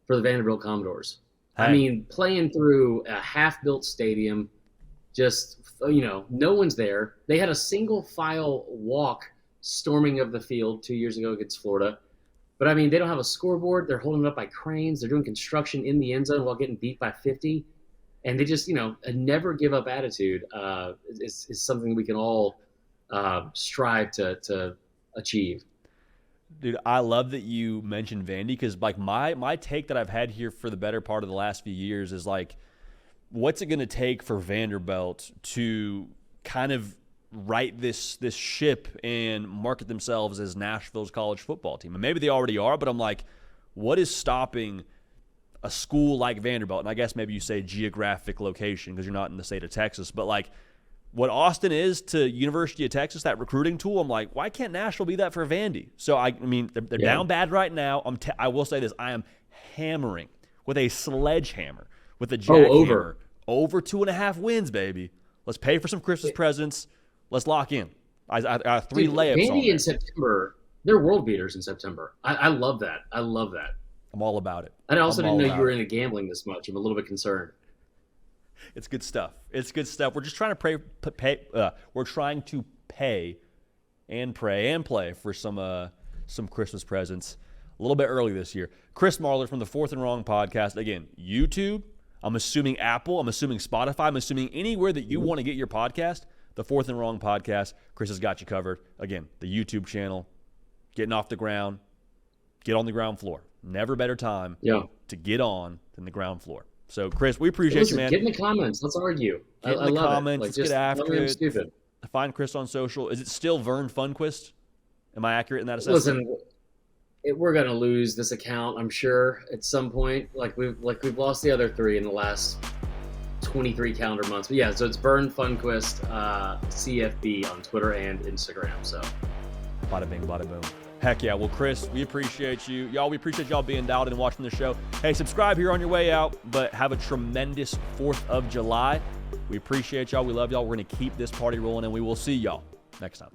for the Vanderbilt Commodores? Hey. I mean, playing through a half-built stadium, just, no one's there. They had a single file walk storming of the field 2 years ago against Florida. But, I mean, they don't have a scoreboard. They're holding it up by cranes. They're doing construction in the end zone while getting beat by 50. And they just, a never give up attitude is something we can all strive to achieve. Dude, I love that you mentioned Vandy, because my take that I've had here for the better part of the last few years is what's it going to take for Vanderbilt to kind of right this ship and market themselves as Nashville's college football team? And maybe they already are, but I'm like, what is stopping a school like Vanderbilt? And I guess maybe you say geographic location because you're not in the state of Texas, but what Austin is to University of Texas, that recruiting tool, I'm like, why can't Nashville be that for Vandy? So I mean, they're down bad right now. I will say this: I am hammering with a sledgehammer, with a jackhammer, over 2.5 wins, baby. Let's pay for some Christmas presents. Let's lock in. I 3 layups Vandy on there. in September, they're world beaters in September. I love that. I love that. I'm all about it. I also didn't know you were into gambling this much. I'm a little bit concerned. It's good stuff. It's good stuff. We're just trying to we're trying to pay and pray and play for some Christmas presents a little bit early this year. Chris Marler from the Fourth and Wrong podcast. Again, YouTube. I'm assuming Apple. I'm assuming Spotify. I'm assuming anywhere that you want to get your podcast. The Fourth and Wrong podcast. Chris has got you covered. Again, the YouTube channel. Getting off the ground. Get on the ground floor. Never better time to get on than the ground floor. So, Chris, we appreciate you, man. Get in the comments. Let's argue. Get in the comments. Let's get after it. Stupid. Find Chris on social. Is it still Vern Funquist? Am I accurate in that assessment? Listen, we're gonna lose this account, I'm sure, at some point. Like we've lost the other 3 in the last 23 calendar months. But yeah, so it's Vern Funquist, CFB on Twitter and Instagram. So, bada bing, bada boom. Heck yeah. Well, Chris, we appreciate you. Y'all, we appreciate y'all being dialed in and watching the show. Hey, subscribe here on your way out, but have a tremendous 4th of July. We appreciate y'all. We love y'all. We're going to keep this party rolling, and we will see y'all next time.